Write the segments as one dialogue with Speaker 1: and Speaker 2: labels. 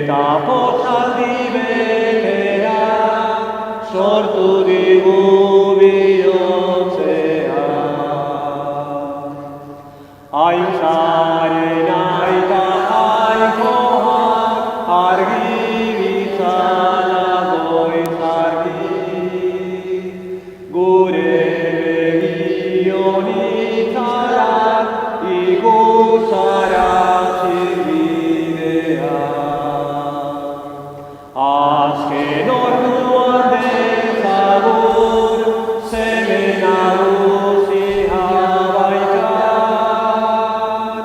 Speaker 1: eta potzaldi bekea sortu digu bihotzea. Aintzaren aita jainkoak argi bitzala goizarki, gure begionitzarak ikuzara zirbidea. Azken orduan dezagun seme nagusia baitan,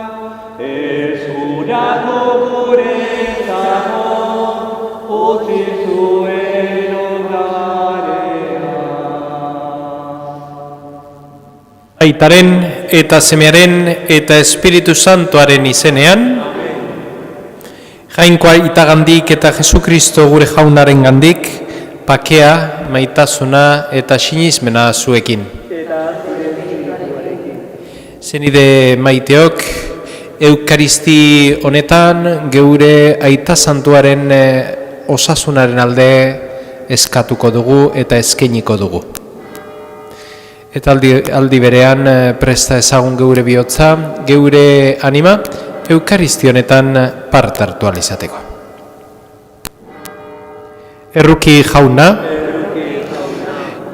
Speaker 1: eskuratu guretzako utzi zuen ondarea.
Speaker 2: Aitaren eta Semearen eta Espiritu Santuaren izenean, Jainkoa itagandik eta Jesukristo gure jaunaren gandik, pakea, maitasuna eta sinismena zuekin. Zenide maiteok, Eukaristi honetan geure aita santuaren osasunaren alde eskatuko dugu eta eskainiko dugu. Eta aldi berean presta ezagun geure bihotza, geure anima, Eukaristi honetan parte hartu ahal izateko. Erruki jauna,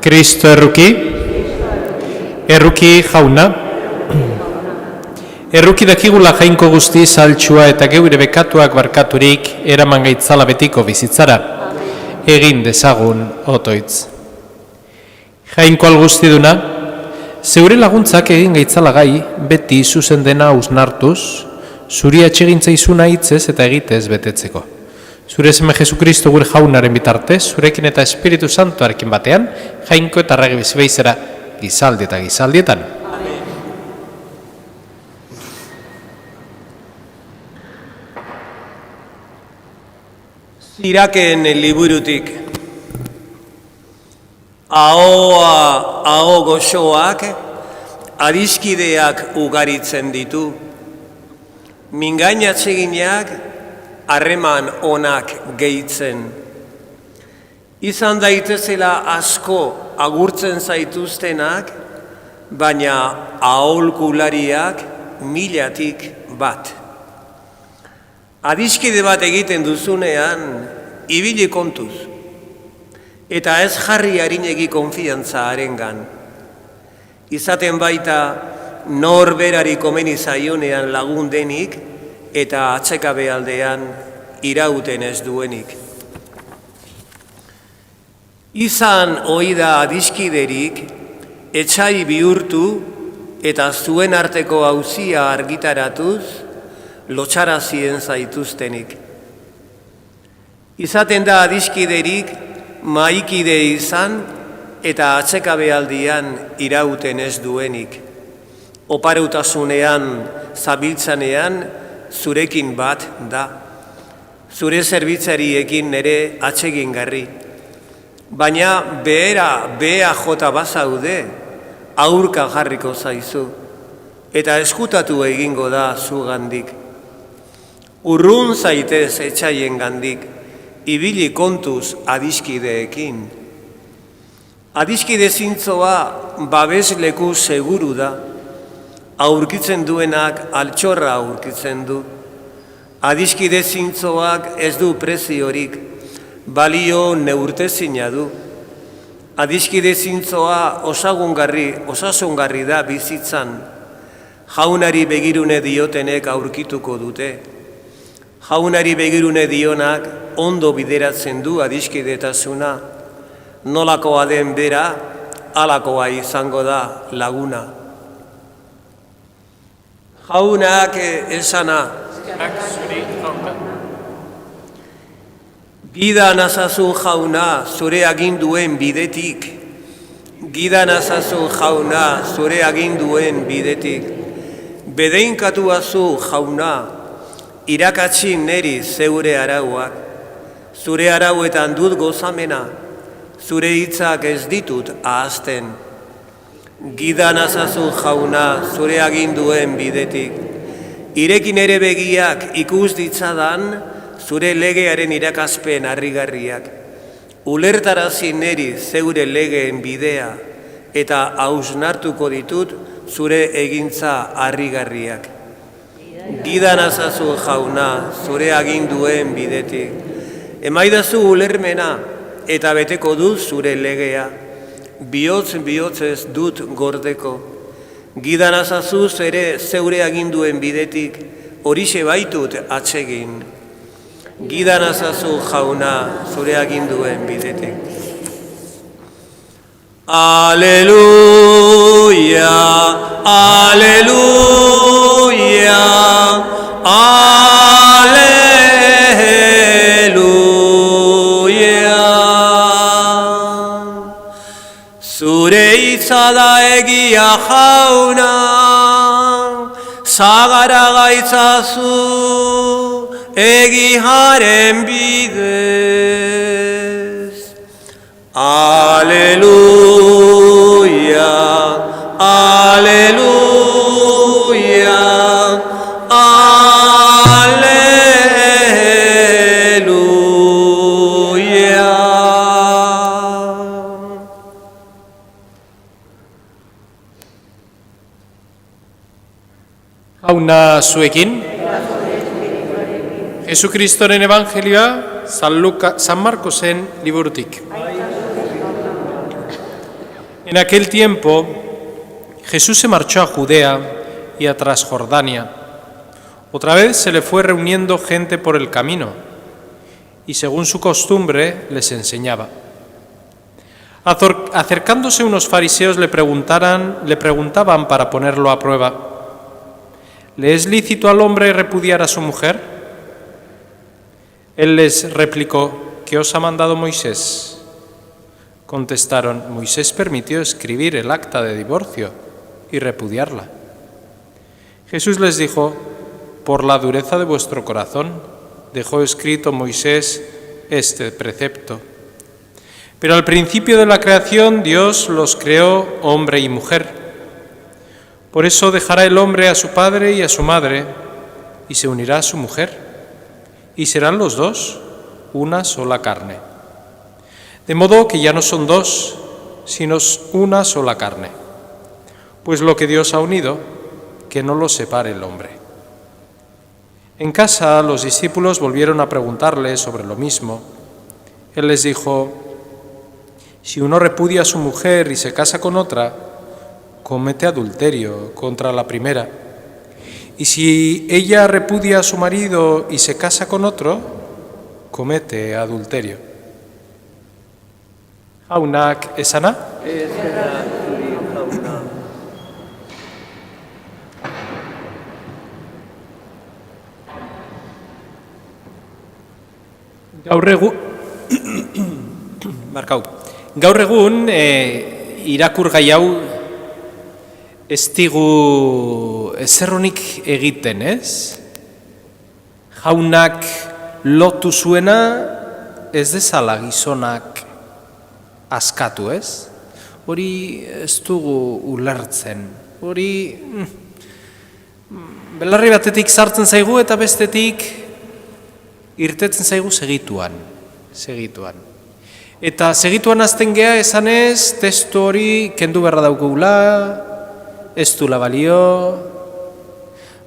Speaker 2: Kristo erruki, erruki jauna, erruki dakigula jainko guzti saltsua eta geure bekatuak barkaturik eraman gaitzala betiko bizitzara, egin dezagun otoitz. Jainko alguztiduna, zeure laguntzak egin gaitzala gai beti zuzen dena usnartuz, zuri atsegintza izuna hitzez eta egitez betetzeko. Zure seme Jesukristo gure jaunaren bitartez, zurekin eta Espiritu Santuarekin batean, jainko eta arregi bizibeizera gizaldi eta gizaldietan.
Speaker 1: Amen.
Speaker 3: Siraken liburutik. Aho goxoak adiskideak ugaritzen ditu. Mingain atseginak harreman onak gehitzen. Izan daitezela asko agurtzen zaituztenak, baina aholkulariak milatik bat. Adiskide bat egiten duzunean, ibili kontuz, eta ez jarri harinegi konfiantza harengan. Izaten baita, norberari komeni zaionean lagun denik eta atsekabe aldean irauten ez duenik. Izan oida adiskiderik, etsai bihurtu eta zuen arteko auzia argitaratuz, lotxarazien zaituztenik. Izaten da adiskiderik, maikide izan eta atsekabe aldian irauten ez duenik. Opareutasunean, zabiltzanean, zurekin bat da. Zure zerbitzariekin nere atsegingarri. Baina bea jota bazaude, aurka jarriko zaizu. Eta eskutatu egingo da zugandik. Urrun zaitez etxaien gandik, ibili kontuz adiskideekin. Adiskide zintzoa babesleku seguru da. Aurkitzen duenak altxorra aurkitzen du. Adiskide zintzoak ez du preziorik, balio neurtezina du. Adiskide zintzoa osasungarri da bizitzan. Jaunari begirune diotenek aurkituko dute. Jaunari begirune dionak ondo bideratzen du adiskidetasuna. Nolakoa den bera, halakoa izango da laguna. Jaunak esana, gida nazazu jauna zure aginduen bidetik. Gida nazazu jauna zure aginduen bidetik. Bedeinkatua zu jauna, irakatsi neri zeure arauak. Zure arauetan dut gozamena, zure hitzak ez ditut ahazten. Gida nazazu jauna zure aginduen bidetik. Irekin ere begiak ikus ditzadan, zure legearen irakaspen harrigarriak, ulertarazi neri zeure legeen bidea, eta hausnartuko ditut zure egintza harrigarriak. Gidan azazu jauna zure aginduen bidetik, emaidazu ulermena eta beteko dut zure legea, bihotz-bihotzez dut gordeko. Gidan azazu zeure aginduen bidetik, horixe baitut atsegin. Gidan azazu jauna zure aginduen bidetik. Aleluia, aleluia, aleluia. Zure hitza da egia jauna, zagara gaitzazu egiaren bidez. Aleluia, aleluia, aleluia.
Speaker 2: Jauna zuekin. Jesukristoren evangelioa San Marcosen liburutik. En aquel tiempo, Jesús se marchó a Judea y a Transjordania. Otra vez se le fue reuniendo gente por el camino y según su costumbre les enseñaba. Acercándose unos fariseos le preguntaban para ponerlo a prueba: ¿le es lícito al hombre repudiar a su mujer? Él les replicó: ¿qué os ha mandado Moisés? Contestaron: Moisés permitió escribir el acta de divorcio y repudiarla. Jesús les dijo: por la dureza de vuestro corazón dejó escrito Moisés este precepto. Pero al principio de la creación Dios los creó hombre y mujer. Por eso dejará el hombre a su padre y a su madre y se unirá a su mujer, y serán los dos una sola carne. De modo que ya no son dos, sino una sola carne. Pues lo que Dios ha unido, que no lo separe el hombre. En casa los discípulos volvieron a preguntarle sobre lo mismo. Él les dijo: si uno repudia a su mujer y se casa con otra, comete adulterio contra la primera. Y si ella repudia a su marido y se casa con otro, comete adulterio. Jaunak esana?
Speaker 3: Eskerrak zuri jauna.
Speaker 2: Gaur egun irakurgai hau ez digu ezerronik egiten, ez? Jaunak lotu zuena ez dezala gizonak askatu, ez? Hori ez dugu ulertzen. Hori belarri batetik sartzen zaigu eta bestetik irtetzen zaigu segituan. Eta segituan azten geha esanez testu hori kendu beharra daukugula, ez duela balio.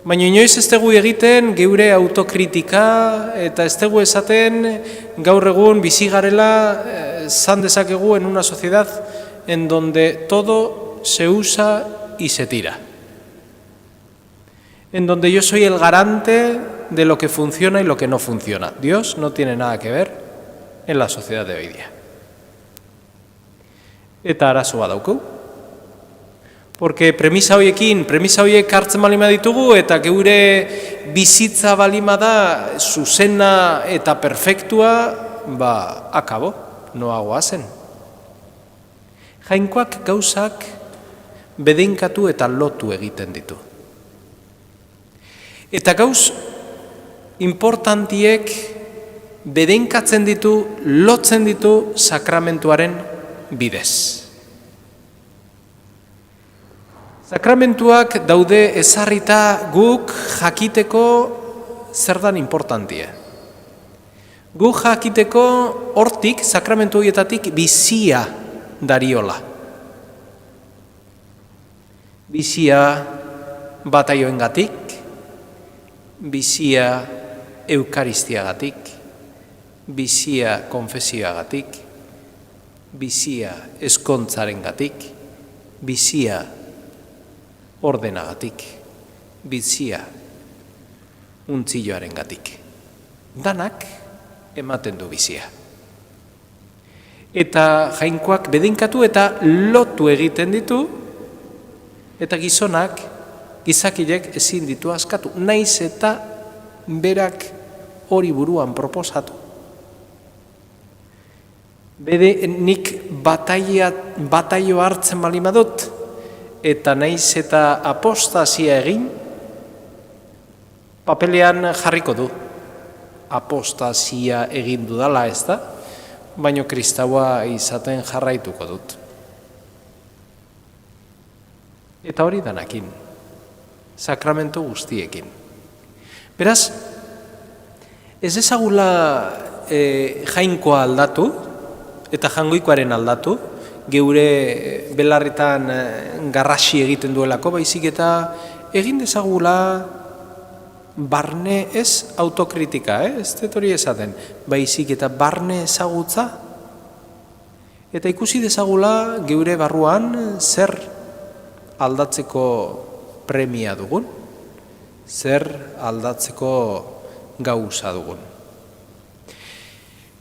Speaker 2: Baina inoiz ez dugu egiten geure autokritika eta ez dugu esaten gaur egun bizi garela zan dezakegu en una sociedad en donde todo se usa y se tira. En donde yo soy el garante de lo que funciona y lo que no funciona. Dios no tiene nada que ver en la sociedad de hoy día. Eta arazo badauku. Porque premisa horiek hartzen balima ditugu eta geure bizitza balima da zuzena eta perfektua, akabo, noagoa zen. Jainkoak gauzak bedeinkatu eta lotu egiten ditu. Eta gauz importantiek bedeinkatzen ditu, lotzen ditu sakramentuaren bidez. Sakramentuak daude ezarrita guk jakiteko zer dan importantie. Gu jakiteko hortik, sakramentu horietatik, bizia dariola. Bizia bataioengatik, bizia eukaristiagatik, bizia konfesioagatik, bizia eskontzarengatik, bizia ordenagatik, bizia untzilloarengatik. Danak ematen du bizia. Eta jainkoak bedeinkatu eta lotu egiten ditu, eta gizonak, gizakilek ezin ditu askatu, naiz eta berak hori buruan proposatu. Nik bataio hartzen bali badut, eta naiz eta apostazia egin, papelean jarriko du. Apostazia egin dudala, ez da? Baina kristaua izaten jarraituko dut. Eta hori danakin, sakramentu guztiekin. Beraz, ez ezagula jainkoa aldatu, eta jangoikoaren aldatu, geure belarretan garrasi egiten duelako, baizik eta egin dezagula barne ez autokritika, ez dut hori esaten, baizik eta barne ezagutza, eta ikusi dezagula geure barruan zer aldatzeko premia dugun, zer aldatzeko gauza dugun.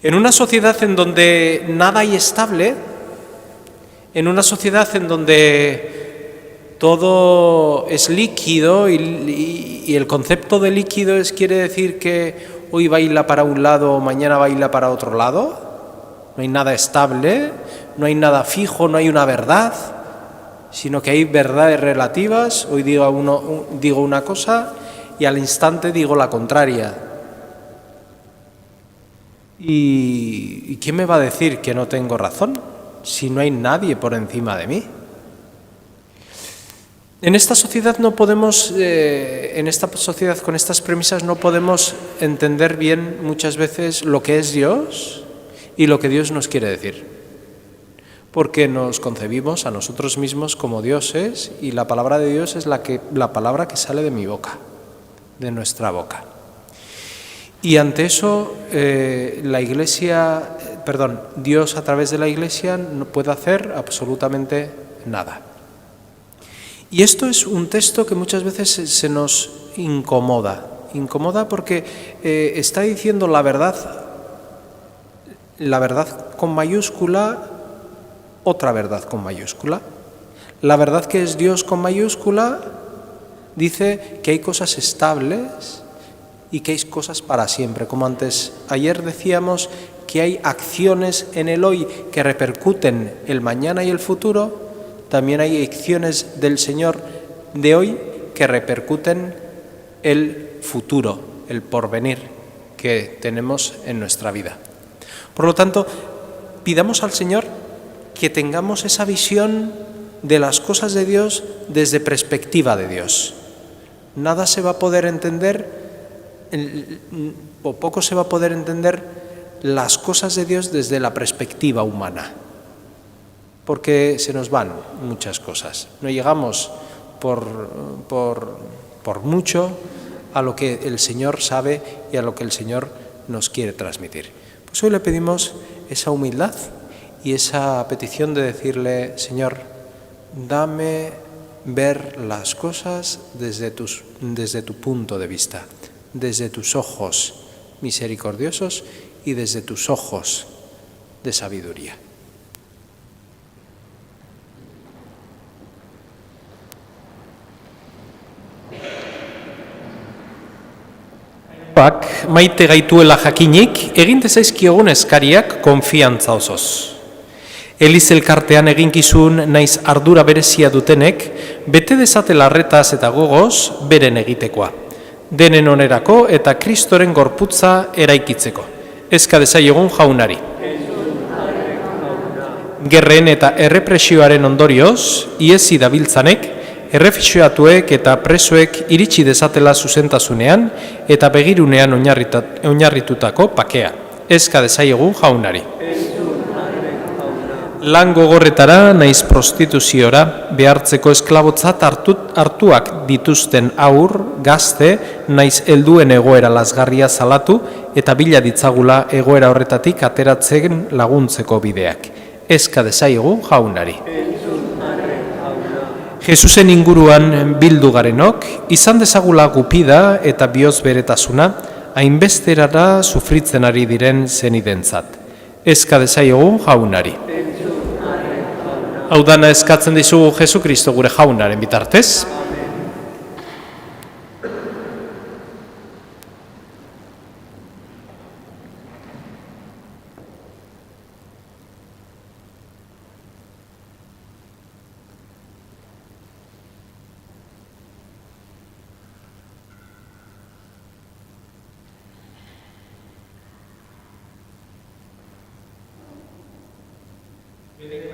Speaker 2: En una sociedad en donde nada hay estable, en una sociedad en donde todo es líquido y el concepto de líquido quiere decir que hoy baila para un lado, mañana baila para otro lado, no hay nada estable, no hay nada fijo, no hay una verdad, sino que hay verdades relativas, hoy digo una cosa y al instante digo la contraria. ¿Y quién me va a decir que no tengo razón si no hay nadie por encima de mí? En esta sociedad no podemos, con estas premisas no podemos entender bien muchas veces lo que es Dios y lo que Dios nos quiere decir. Porque nos concebimos a nosotros mismos como dioses y la palabra de Dios es la palabra que sale de mi boca, de nuestra boca. Y ante eso, Dios a través de la Iglesia no puede hacer absolutamente nada. Y esto es un texto que muchas veces se nos incomoda porque está diciendo la verdad con mayúscula, otra verdad con mayúscula. La verdad que es Dios con mayúscula dice que hay cosas estables y que hay cosas para siempre. Como ayer decíamos que hay acciones en el hoy que repercuten el mañana y el futuro, también hay acciones del Señor de hoy que repercuten el futuro, el porvenir que tenemos en nuestra vida. Por lo tanto, pidamos al Señor que tengamos esa visión de las cosas de Dios desde perspectiva de Dios. Nada se va a poder entender, o poco se va a poder entender las cosas de Dios desde la perspectiva humana. Porque se nos van muchas cosas. No llegamos por mucho a lo que el Señor sabe y a lo que el Señor nos quiere transmitir. Pues hoy le pedimos esa humildad y esa petición de decirle: Señor, dame ver las cosas desde tu punto de vista, desde tus ojos misericordiosos y desde tus ojos de sabiduría. Maite gaituela jakinik, egin dezaizkiogun eskariak konfiantza osoz. Eliz elkartean eginkizun naiz ardura berezia dutenek, bete dezatela arretaz eta gogoz beren egitekoa. Denen onerako eta Kristoren gorputza eraikitzeko. Eska dezaiegun jaunari. Gerren eta errepresioaren ondorioz, iezi dabiltzanek, errefuxiatuek eta presoek iritsi dezatela zuzentasunean eta begirunean oinarritutako pakea. eska desaiegu jaunari. Lan gogorretara naiz prostituziora behartzeko esklabotzat hartuak dituzten aur, gazte, naiz helduen egoera lazgarria salatu eta bila ditzagula egoera horretatik ateratzen laguntzeko bideak. Eska desaiegu jaunari. Jesusen inguruan bildu garenok, izan dezagula gupida eta bihotz beretasuna, hainbesterara sufritzen ari diren zenidentzat. Eska desaiegu jaunari. Hau dana eskatzen dizugu Jesu Kristo gure jaunaren bitartez.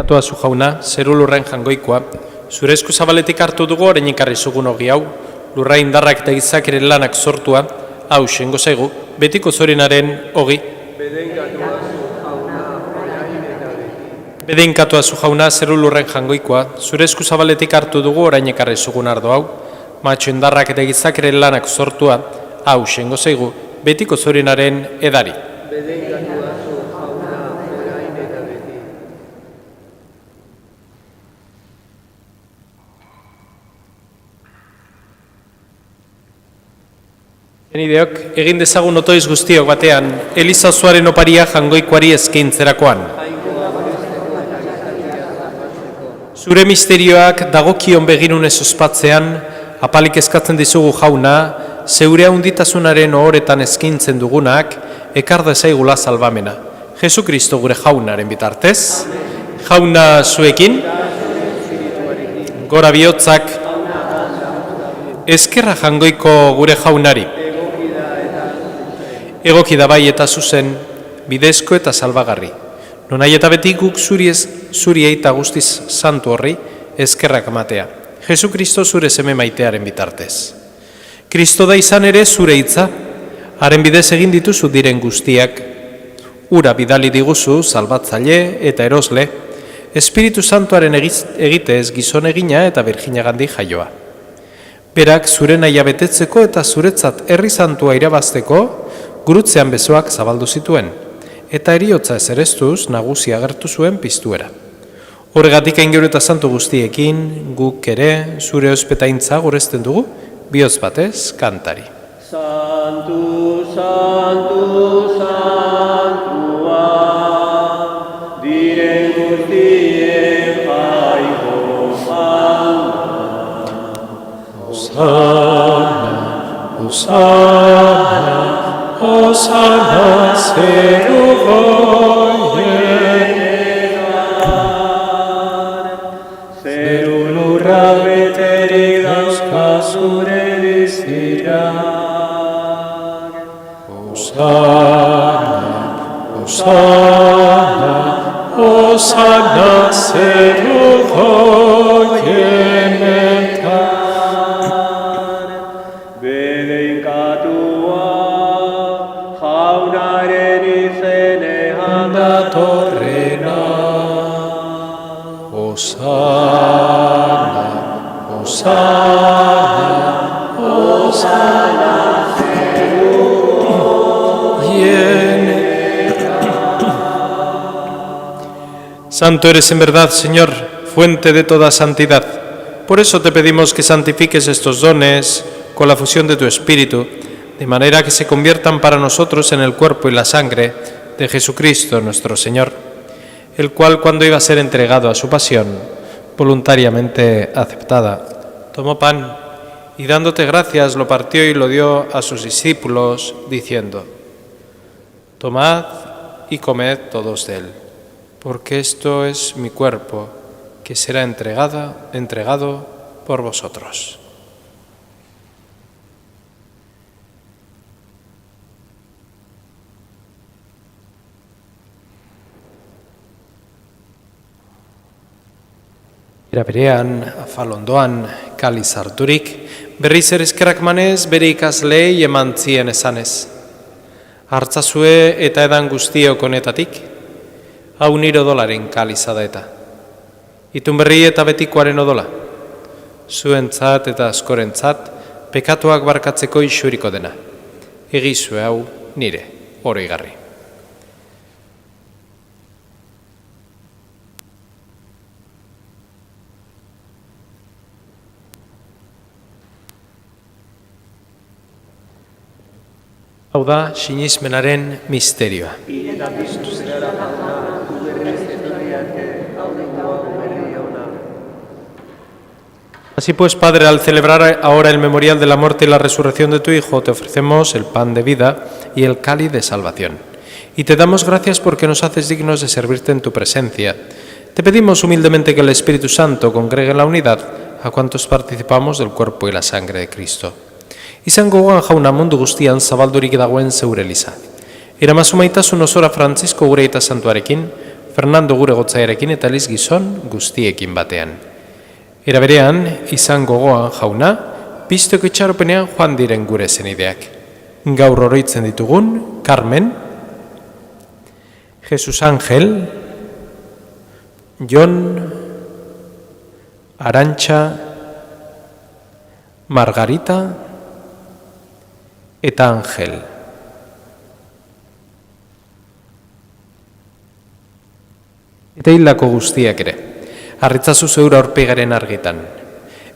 Speaker 2: Atua zu jauna, zeru lurren jangoikoa, zure esku zabaletik hartu dugu orain ekarri zugun ogi hau, lurra indarrak eta gizakiren lanak sortua, hau sengo zaigu, betiko zorinaren ogi. Bedeinkatua zu jauna, zeru lurren jangoikoa, zure esku zabaletik hartu dugu orain ekarri zugun ardo hau, matxo indarrak eta gizakiren lanak sortua, hau sengo zaigu, betiko zorinaren edari. Genideok, egin dezagun otoiz guztiok batean, Eliza osoaren oparia jangoikoari eskaintzerakoan. Zure misterioak dagokion begirunez ospatzean, apalik eskatzen dizugu jauna, zeure handitasunaren ohoretan eskaintzen dugunak, ekar dezaigula salbamena. Jesu Kristo gure jaunaren bitartez, jauna zuekin, gora bihotzak, eskerra jangoiko gure jaunari. Egoki da bai eta zuzen, bidezko eta salbagarri. Nonai eta beti guk zuriei eta guztiz santu horri eskerrak ematea. Jesu Kristo zure seme maitearen bitartez. Kristo da izan ere zure hitza, haren bidez egin dituzu diren guztiak. Ura bidali diguzu, salbatzaile eta erosle, Espiritu Santuaren egitez gizon egina eta birjinagandik jaioa. Berak zure nahia betetzeko eta zuretzat herri santua irabazteko, gurutzean besoak zabaldu zituen, eta eriotza ezereztuz nagusi agertu zuen piztuera. Horregatik aingeru eta santu guztiekin, guk ere, zure ospetaintza goresten dugu, bihotz batez, kantari.
Speaker 1: Santu, santu, santua, diren guztien jaiko jauna.
Speaker 2: Osana, Osana, Osana zeru goienean,
Speaker 1: zeru lurra beterik dauzka zure bizitzak.
Speaker 2: Osana, Osana, Osana zeru goienean.
Speaker 1: Bedeinkatua jaunaren izenean
Speaker 2: datorrena. Osana, Osana, Osana zeru goienean. Santo eres en verdad, Señor, fuente de toda santidad. Por eso te pedimos que santifiques estos dones con la fusión de tu Espíritu, de manera que se conviertan para nosotros en el cuerpo y la sangre de Jesucristo nuestro Señor, el cual cuando iba a ser entregado a su pasión, voluntariamente aceptada, tomó pan y dándote gracias lo partió y lo dio a sus discípulos, diciendo: Tomad y comed todos de él, porque esto es mi cuerpo, que será entregado por vosotros. Era berean, afalondoan, kaliz harturik, berriz ere eskerrak manez bere ikasleei eman zien esanez: Hartzazue eta edan guztiok honetatik, hau nire odolaren kaliza da eta. Itun berri eta betikoaren odola, zuentzat eta askorentzat, pekatuak barkatzeko isuriko dena. Egizue hau nire, oroigarri. Hau da, sinismenaren misterioa. Así pues, Padre, al celebrar ahora el memorial de la muerte y la resurrección de tu Hijo, te ofrecemos el pan de vida y el cáliz de salvación. Y te damos gracias porque nos haces dignos de servirte en tu presencia. Te pedimos humildemente que el Espíritu Santo congregue en la unidad a cuantos participamos del cuerpo y la sangre de Cristo. Izango gogoan jauna mundu guztian zabaldurik dagoen zeure eliza. Eramazu maitasun osora Francisco gure aita santuarekin, Fernando gure gotzaiarekin eta Eliz gizon guztiekin batean. Era berean, izango gogoan jauna, pizteko itxaropenean joan diren gure zenideak. Gaur oroitzen ditugun, Carmen, Jesus Ángel, Jon, Arantxa, Margarita, eta Angel. Eta hildako guztiak ere, harritzazu zeura aurpegaren argitan.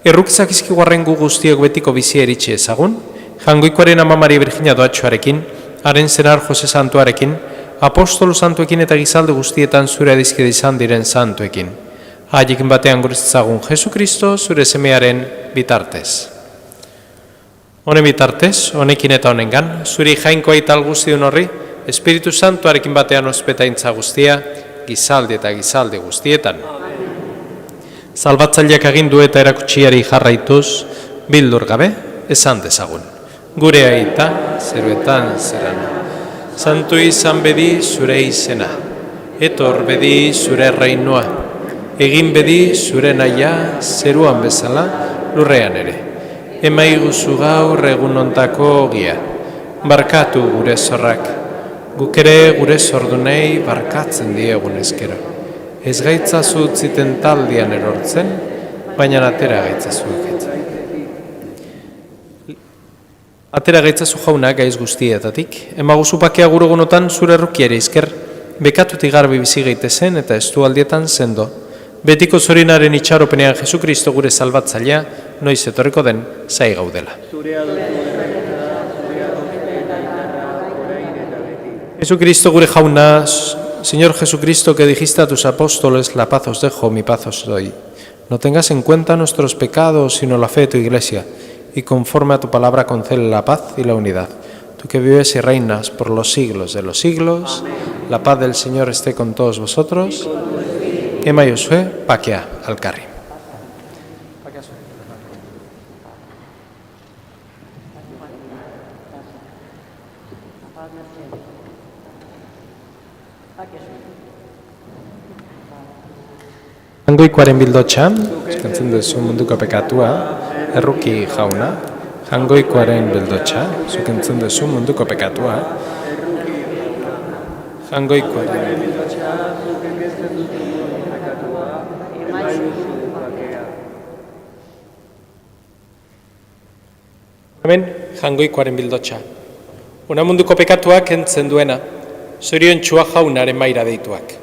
Speaker 2: Errukizak izkiguarren gu guztiok betiko bizia eritxe ezagun, jangoikoaren ama Maria Virginia doatxoarekin, haren zenar Jose Santuarekin, apostolu santuekin eta gizalde guztietan zure adizkide izan diren santuekin. Haiekin batean guretzagun Jesu Kristo zure semearen bitartez. Honen bitartez, honekin eta honengan, zuri jainkoa ital guztiun horri, Espiritu Santuarekin batean ospetaintza guztia, gizalde eta gizalde guztietan. Salbatzaileak agindu eta erakutsiari jarraituz, bildur gabe, esan dezagun. Gure aita, zeruetan zeran. Santu izan bedi zure izena, etor bedi zure reinua, egin bedi zure naia, zeruan bezala, lurrean ere. Emaiguzu gaur egun ontako ogia, barkatu gure zorrak, guk ere gure zordunei barkatzen diegun ezkero. Ez gaitzazu utziten taldian erortzen, baina atera gaitzazu eketzen. Atera gaitzazu jauna gaiz guztietatik, emaguzu pakea gurugunotan zure errukiare izker, bekatutik garbi bizi gaitezen eta estu aldietan sendo. Betiko zorinaren itxaropenean Jesukristo gure salbatzailea, noiz etorriko den, zai gaudela. Jesucristo gure jauna, Señor Jesucristo, que dijiste a tus apóstoles, la paz os dejo, mi paz os doy. No tengas en cuenta nuestros pecados, sino la fe de tu Iglesia, y conforme a tu palabra concede la paz y la unidad. Tú que vives y reinas por los siglos de los siglos, la paz del Señor esté con todos vosotros. Ema Josue, pakea alkarri. Jangoikoaren bildotxa, eskantzen duzu munduko pekatua, erruki jauna. Jangoikoaren bildotxa, eskantzen duzu munduko pekatua. Jangoikoaren bildotxa, hemen, jangoikoaren bildotxa. Una munduko pekatuak entzen duena, zorion txua jaunaren maira deituak.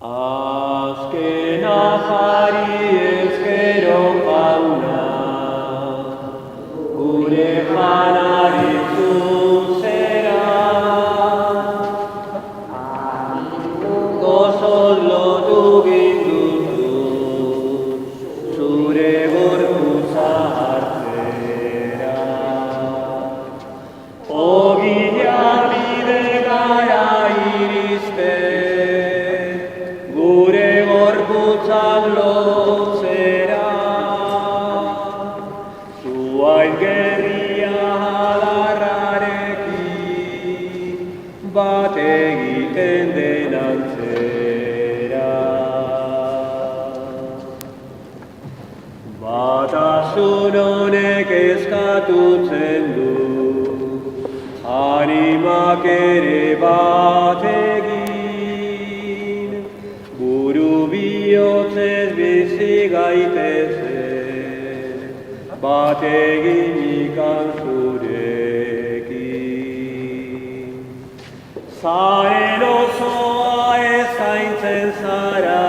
Speaker 1: Azken ahari ezkero jauna, gure janari zuzera. Gozoz lotu ginduzu, zure gorputza hartzera. bat egiten den antzera. Batasun honek eskatutzen du, animak ere bat egin, buru bihotzez bizi gaitezen, bat egin ikan zurekin. Zaren osoa ez zaintzen zara,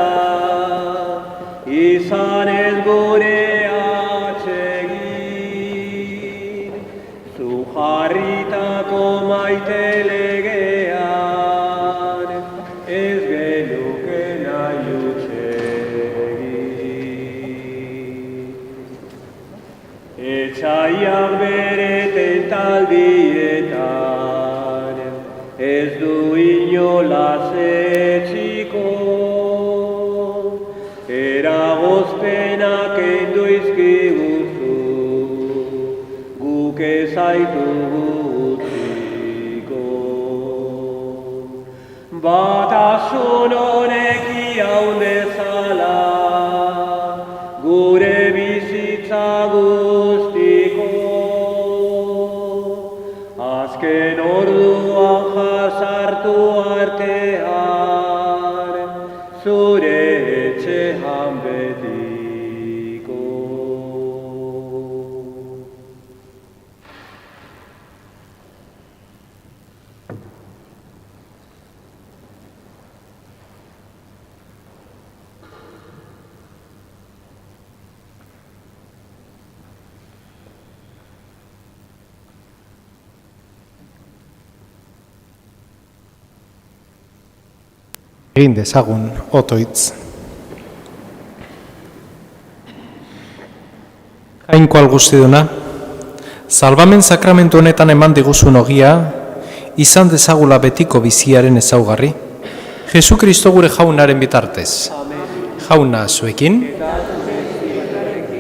Speaker 1: izan ez gure atsegin, zu jarritako maite legean, ez genuke nahi hutsegin. Etxaiak bere tentaldietan, ez du inolaz etxiko, eragozpenak kendu izkiguzu, guk ezaitugu utziko. Batasun honek iraun dezala, gure bizitza guztiko, azken orduan jasartu artean, zure etxean betiko.
Speaker 2: Egin dezagun otoitz. Jainko algustiduna, salbamen sakramentu honetan eman diguzun ogia, izan dezagula betiko biziaren ezaugarri. Jesu Kristo gure jaunaren bitartez. Jauna zuekin.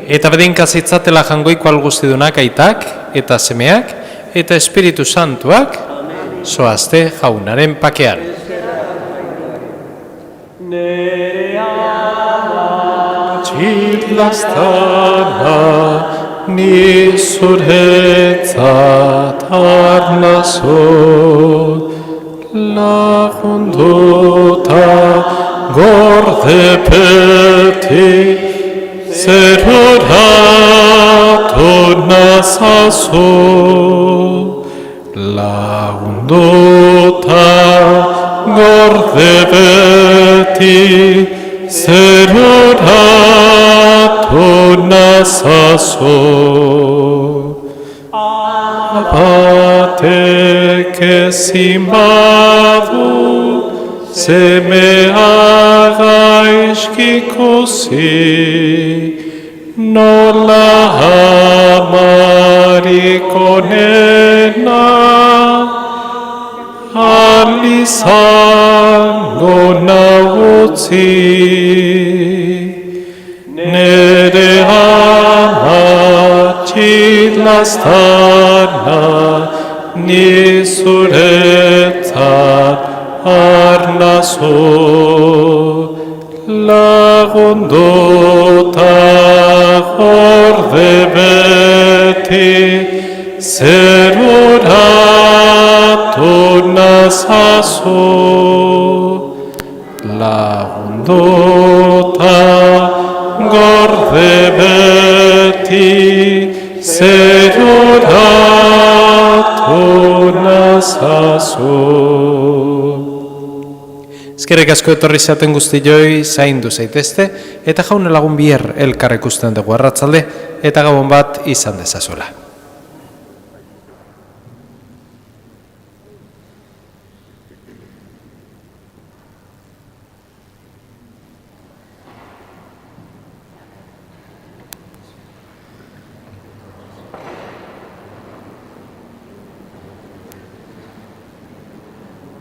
Speaker 2: Eta bedinka zitzatela jangoiko algustidunak aitak, eta semeak, eta Espiritu Santuak, zoazte jaunaren pakean.
Speaker 1: Nere ama
Speaker 2: Txilastana ni zuretzat arnazo, lagunduta gorde beti zeroratu nazazu, lagunduta gorde beti zeroratu nazazu. Batek ezin badu semea gaizkikusi, nola amariko nena alizango nautzi. Nere ama txilastana ni zuretzat arnazo, lagunduta gorde beti zeroratu nazazu, lagunduta gorde beti zeroratu nazazu. Eskerrik asko etorri zaten guztioi, zaindu zaitezte, eta jaune lagun bier elkar ikusten dugu arratzalde, eta gabon bat izan dezazuela.